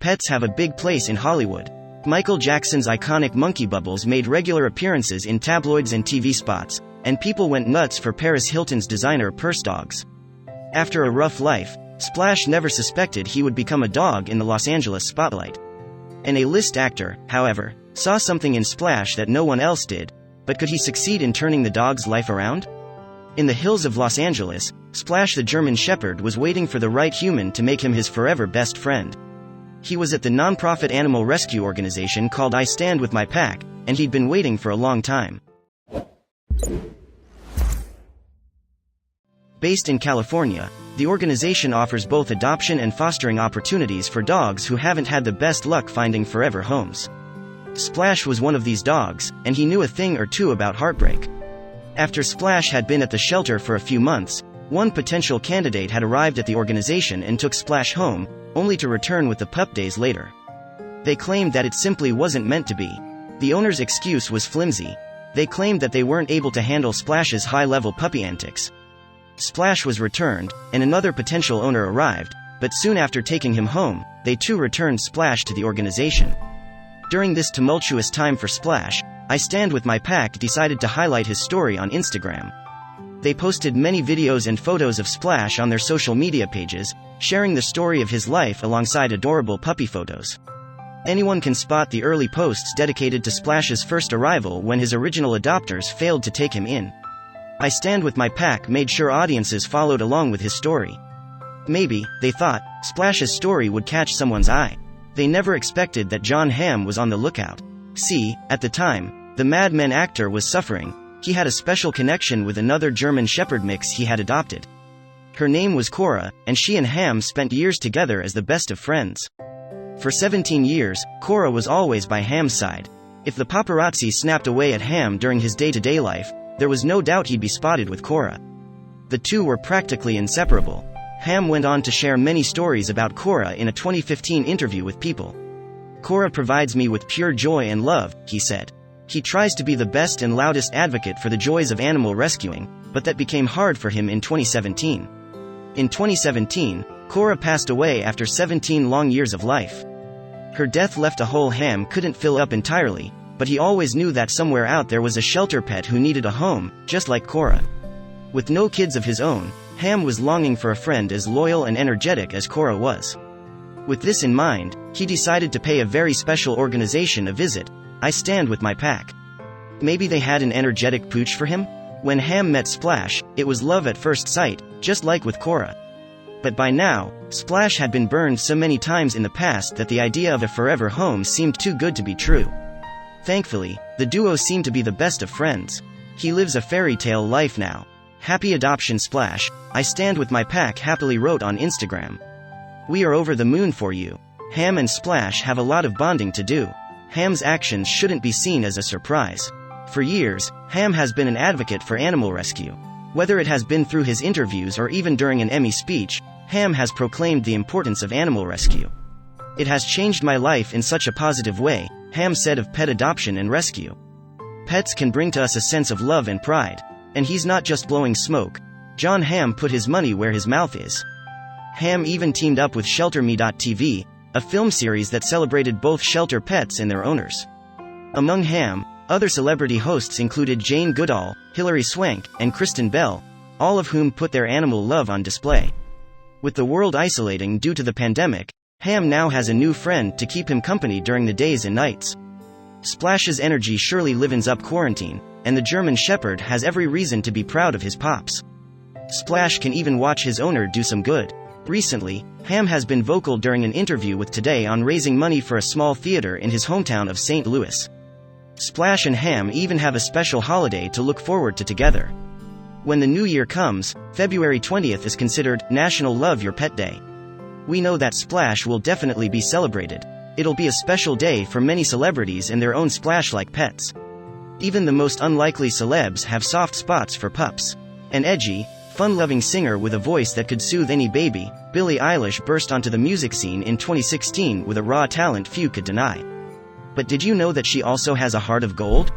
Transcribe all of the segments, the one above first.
Pets have a big place in Hollywood. Michael Jackson's iconic monkey bubbles made regular appearances in tabloids and TV spots, and people went nuts for Paris Hilton's designer purse dogs. After a rough life, Splash never suspected he would become a dog in the Los Angeles spotlight. An A-list actor, however, saw something in Splash that no one else did, but could he succeed in turning the dog's life around? In the hills of Los Angeles, Splash the German Shepherd was waiting for the right human to make him his forever best friend. He was at the non-profit animal rescue organization called I Stand With My Pack, and he'd been waiting for a long time. Based in California, the organization offers both adoption and fostering opportunities for dogs who haven't had the best luck finding forever homes. Splash was one of these dogs, and he knew a thing or two about heartbreak. After Splash had been at the shelter for a few months, one potential candidate had arrived at the organization and took Splash home, only to return with the pup days later. They claimed that it simply wasn't meant to be. The owner's excuse was flimsy. They claimed that they weren't able to handle Splash's high-level puppy antics. Splash was returned, and another potential owner arrived, but soon after taking him home, they too returned Splash to the organization. During this tumultuous time for Splash, I Stand With My Pack decided to highlight his story on Instagram. They posted many videos and photos of Splash on their social media pages, sharing the story of his life alongside adorable puppy photos. Anyone can spot the early posts dedicated to Splash's first arrival when his original adopters failed to take him in. I Stand With My Pack made sure audiences followed along with his story. Maybe, they thought, Splash's story would catch someone's eye. They never expected that Jon Hamm was on the lookout. See, at the time, the Mad Men actor was suffering. He had a special connection with another German Shepherd mix he had adopted. Her name was Cora, and she and Hamm spent years together as the best of friends. For 17 years, Cora was always by Hamm's side. If the paparazzi snapped away at Hamm during his day-to-day life, there was no doubt he'd be spotted with Cora. The two were practically inseparable. Hamm went on to share many stories about Cora in a 2015 interview with People. Cora provides me with pure joy and love, he said. He tries to be the best and loudest advocate for the joys of animal rescuing, but that became hard for him in 2017. In 2017, Cora passed away after 17 long years of life. Her death left a hole Hamm couldn't fill up entirely, but he always knew that somewhere out there was a shelter pet who needed a home, just like Cora. With no kids of his own, Hamm was longing for a friend as loyal and energetic as Cora was. With this in mind, he decided to pay a very special organization a visit, I Stand With My Pack. Maybe they had an energetic pooch for him? When Hamm met Splash, it was love at first sight, just like with Cora. But by now, Splash had been burned so many times in the past that the idea of a forever home seemed too good to be true. Thankfully, the duo seemed to be the best of friends. He lives a fairy tale life now. Happy adoption Splash, I Stand With My Pack happily wrote on Instagram. We are over the moon for you. Hamm and Splash have a lot of bonding to do. Hamm's actions shouldn't be seen as a surprise. For years, Hamm has been an advocate for animal rescue. Whether it has been through his interviews or even during an Emmy speech, Hamm has proclaimed the importance of animal rescue. It has changed my life in such a positive way, Hamm said of pet adoption and rescue. Pets can bring to us a sense of love and pride. And he's not just blowing smoke. Jon Hamm put his money where his mouth is. Hamm even teamed up with ShelterMe.tv, a film series that celebrated both shelter pets and their owners. Among Hamm, other celebrity hosts included Jane Goodall, Hilary Swank, and Kristen Bell, all of whom put their animal love on display. With the world isolating due to the pandemic, Hamm now has a new friend to keep him company during the days and nights. Splash's energy surely livens up quarantine, and the German Shepherd has every reason to be proud of his pops. Splash can even watch his owner do some good. Recently, Hamm has been vocal during an interview with Today on raising money for a small theater in his hometown of St. Louis. Splash and Hamm even have a special holiday to look forward to together. When the new year comes, February 20th is considered National Love Your Pet Day. We know that Splash will definitely be celebrated. It'll be a special day for many celebrities and their own Splash-like pets. Even the most unlikely celebs have soft spots for pups. An edgy, fun-loving singer with a voice that could soothe any baby, Billie Eilish burst onto the music scene in 2016 with a raw talent few could deny. But did you know that she also has a heart of gold?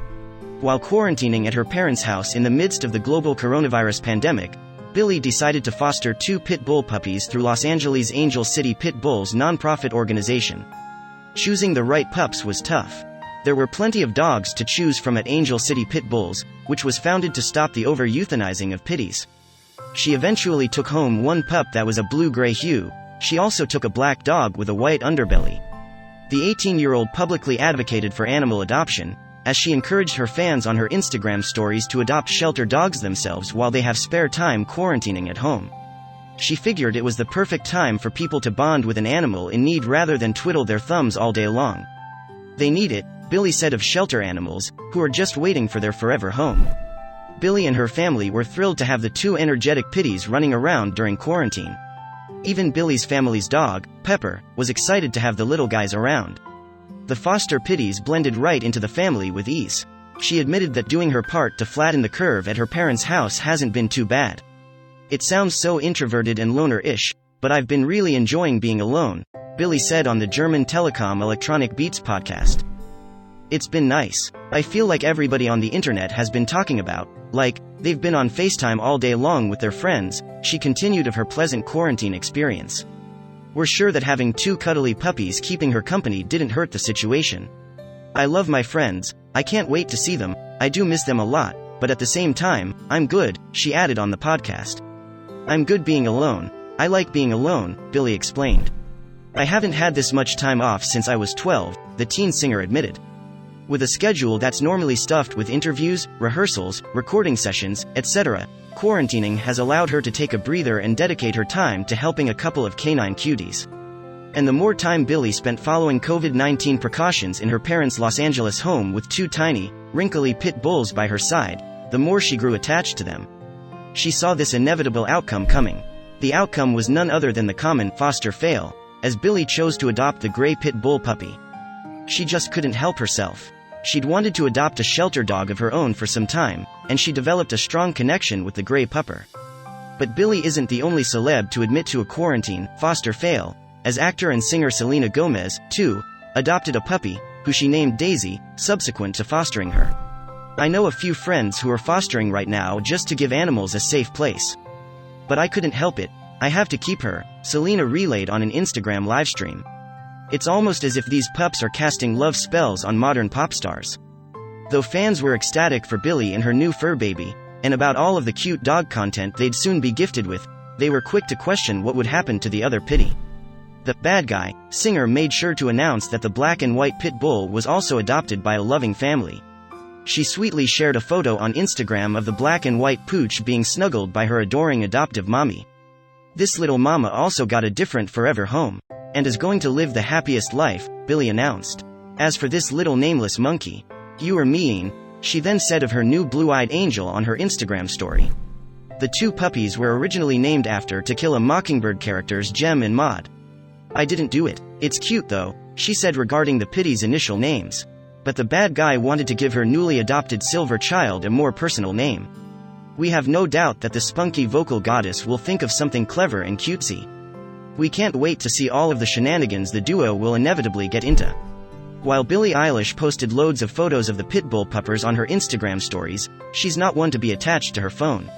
While quarantining at her parents' house in the midst of the global coronavirus pandemic, Billy decided to foster 2 pit bull puppies through Los Angeles' Angel City Pit Bulls nonprofit organization. Choosing the right pups was tough. There were plenty of dogs to choose from at Angel City Pit Bulls, which was founded to stop the over-euthanizing of pitties. She eventually took home one pup that was a blue-gray hue. She also took a black dog with a white underbelly. The 18-year-old publicly advocated for animal adoption, as she encouraged her fans on her Instagram stories to adopt shelter dogs themselves while they have spare time quarantining at home. She figured it was the perfect time for people to bond with an animal in need rather than twiddle their thumbs all day long. They need it, Billy said of shelter animals, who are just waiting for their forever home. Billy and her family were thrilled to have the 2 energetic pitties running around during quarantine. Even Billy's family's dog, Pepper, was excited to have the little guys around. The foster pitties blended right into the family with ease. She admitted that doing her part to flatten the curve at her parents' house hasn't been too bad. It sounds so introverted and loner-ish, but I've been really enjoying being alone, Billy said on the German Telekom Electronic Beats podcast. It's been nice. I feel like everybody on the internet has been talking about, like, they've been on FaceTime all day long with their friends, she continued of her pleasant quarantine experience. We're sure that having 2 cuddly puppies keeping her company didn't hurt the situation. I love my friends, I can't wait to see them, I do miss them a lot, but at the same time, I'm good, she added on the podcast. I'm good being alone. I like being alone, Billy explained. I haven't had this much time off since I was 12, the teen singer admitted. With a schedule that's normally stuffed with interviews, rehearsals, recording sessions, etc., quarantining has allowed her to take a breather and dedicate her time to helping a couple of canine cuties. And the more time Billy spent following COVID-19 precautions in her parents' Los Angeles home with 2 tiny, wrinkly pit bulls by her side, the more she grew attached to them. She saw this inevitable outcome coming. The outcome was none other than the common foster fail, as Billy chose to adopt the gray pit bull puppy. She just couldn't help herself. She'd wanted to adopt a shelter dog of her own for some time, and she developed a strong connection with the gray pupper. But Billy isn't the only celeb to admit to a quarantine foster fail, as actor and singer Selena Gomez, too, adopted a puppy, who she named Daisy, subsequent to fostering her. I know a few friends who are fostering right now just to give animals a safe place. But I couldn't help it, I have to keep her, Selena relayed on an Instagram livestream. It's almost as if these pups are casting love spells on modern pop stars. Though fans were ecstatic for Billy and her new fur baby, and about all of the cute dog content they'd soon be gifted with, they were quick to question what would happen to the other pitty. The bad guy singer made sure to announce that the black and white pit bull was also adopted by a loving family. She sweetly shared a photo on Instagram of the black and white pooch being snuggled by her adoring adoptive mommy. This little mama also got a different forever home, and is going to live the happiest life, Billy announced. As for this little nameless monkey, you are mean, she then said of her new blue-eyed angel on her Instagram story. The 2 puppies were originally named after To Kill a Mockingbird characters Jem and Maud. I didn't do it. It's cute though, she said regarding the pitties' initial names. But the bad guy wanted to give her newly adopted silver child a more personal name. We have no doubt that the spunky vocal goddess will think of something clever and cutesy. We can't wait to see all of the shenanigans the duo will inevitably get into. While Billie Eilish posted loads of photos of the pitbull puppers on her Instagram stories, she's not one to be attached to her phone.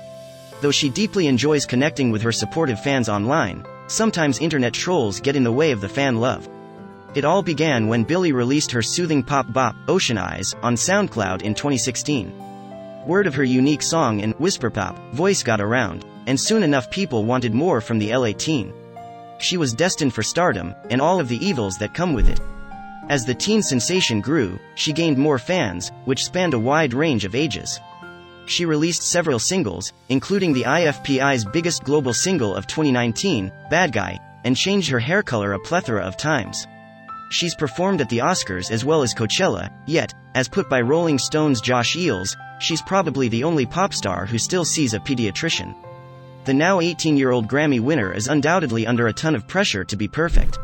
Though she deeply enjoys connecting with her supportive fans online, sometimes internet trolls get in the way of the fan love. It all began when Billie released her soothing pop bop, Ocean Eyes, on SoundCloud in 2016. Word of her unique song and whisper pop voice got around, and soon enough people wanted more from the LA teen. She was destined for stardom, and all of the evils that come with it. As the teen sensation grew, she gained more fans, which spanned a wide range of ages. She released several singles, including the IFPI's biggest global single of 2019, Bad Guy, and changed her hair color a plethora of times. She's performed at the Oscars as well as Coachella, yet, as put by Rolling Stone's Josh Eels, she's probably the only pop star who still sees a pediatrician. The now 18-year-old Grammy winner is undoubtedly under a ton of pressure to be perfect.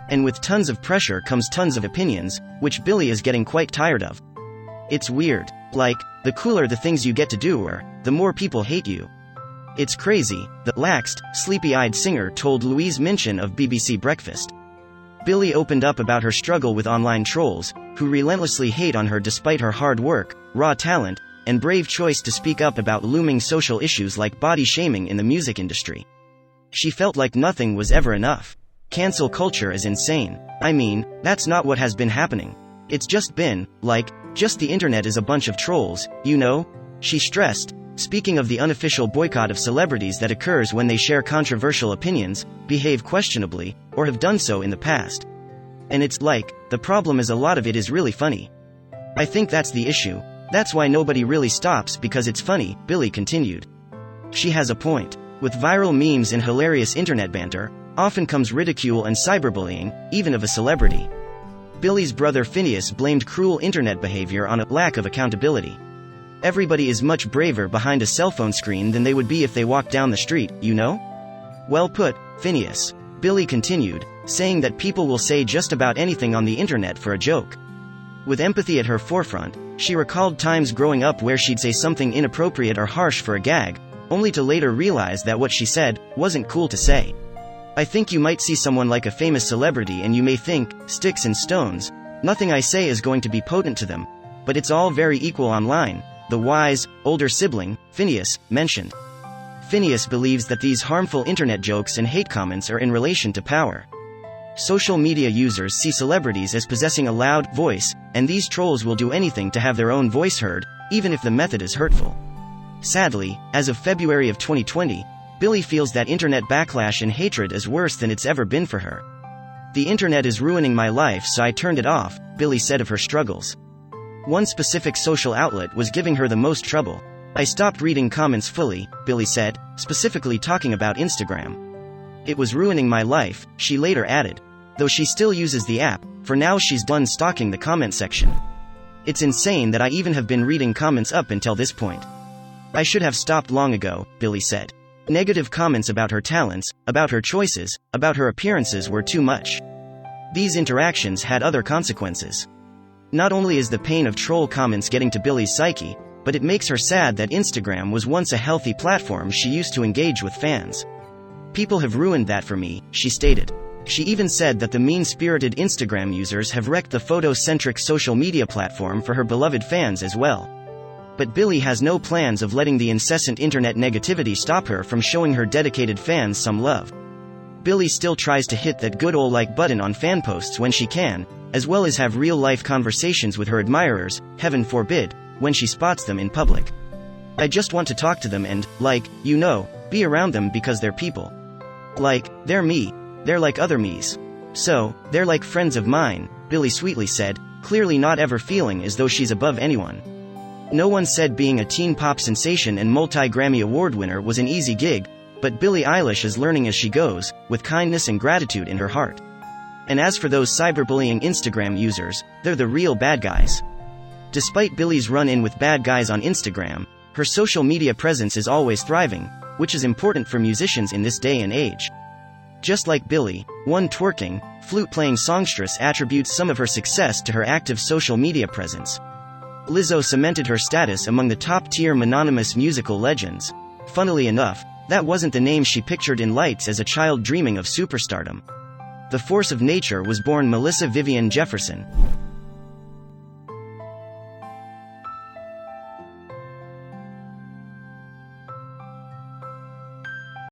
And with tons of pressure comes tons of opinions, which Billie is getting quite tired of. It's weird. Like, the cooler the things you get to do are, the more people hate you. It's crazy, the laxed, sleepy-eyed singer told Louise Minchin of BBC Breakfast. Billie opened up about her struggle with online trolls, who relentlessly hate on her despite her hard work, raw talent, and brave choice to speak up about looming social issues like body shaming in the music industry. She felt like nothing was ever enough. Cancel culture is insane. I mean, that's not what has been happening. It's just been, just the internet is a bunch of trolls, you know? She stressed, speaking of the unofficial boycott of celebrities that occurs when they share controversial opinions, behave questionably, or have done so in the past. And it's the problem is a lot of it is really funny. I think that's the issue. That's why nobody really stops, because it's funny, Billie continued. She has a point. With viral memes and hilarious internet banter, often comes ridicule and cyberbullying, even of a celebrity. Billie's brother Phineas blamed cruel internet behavior on a lack of accountability. Everybody is much braver behind a cell phone screen than they would be if they walked down the street, you know? Well put, Phineas. Billie continued, saying that people will say just about anything on the internet for a joke. With empathy at her forefront, she recalled times growing up where she'd say something inappropriate or harsh for a gag, only to later realize that what she said wasn't cool to say. I think you might see someone like a famous celebrity and you may think, sticks and stones, nothing I say is going to be potent to them, but it's all very equal online, the wise, older sibling, Phineas, mentioned. Phineas believes that these harmful internet jokes and hate comments are in relation to power. Social media users see celebrities as possessing a loud voice, and these trolls will do anything to have their own voice heard, even if the method is hurtful. Sadly, as of February of 2020, Billie feels that internet backlash and hatred is worse than it's ever been for her. The internet is ruining my life, so I turned it off, Billie said of her struggles. One specific social outlet was giving her the most trouble. I stopped reading comments fully, Billie said, specifically talking about Instagram. It was ruining my life, she later added. Though she still uses the app, for now she's done stalking the comment section. It's insane that I even have been reading comments up until this point. I should have stopped long ago, Billie said. Negative comments about her talents, about her choices, about her appearances were too much. These interactions had other consequences. Not only is the pain of troll comments getting to Billie's psyche, but it makes her sad that Instagram was once a healthy platform she used to engage with fans. People have ruined that for me, she stated. She even said that the mean-spirited Instagram users have wrecked the photo-centric social media platform for her beloved fans as well. But Billie has no plans of letting the incessant internet negativity stop her from showing her dedicated fans some love. Billie still tries to hit that good ol' like button on fan posts when she can, as well as have real-life conversations with her admirers, heaven forbid, when she spots them in public. I just want to talk to them and, be around them because they're people. They're me. They're like other me's. So, they're like friends of mine, Billie sweetly said, clearly not ever feeling as though she's above anyone. No one said being a teen pop sensation and multi-Grammy Award winner was an easy gig, but Billie Eilish is learning as she goes, with kindness and gratitude in her heart. And as for those cyberbullying Instagram users, they're the real bad guys. Despite Billie's run-in with bad guys on Instagram, her social media presence is always thriving, which is important for musicians in this day and age. Just like Billie, one twerking, flute-playing songstress attributes some of her success to her active social media presence. Lizzo cemented her status among the top-tier mononymous musical legends. Funnily enough, that wasn't the name she pictured in lights as a child dreaming of superstardom. The force of nature was born Melissa Vivian Jefferson.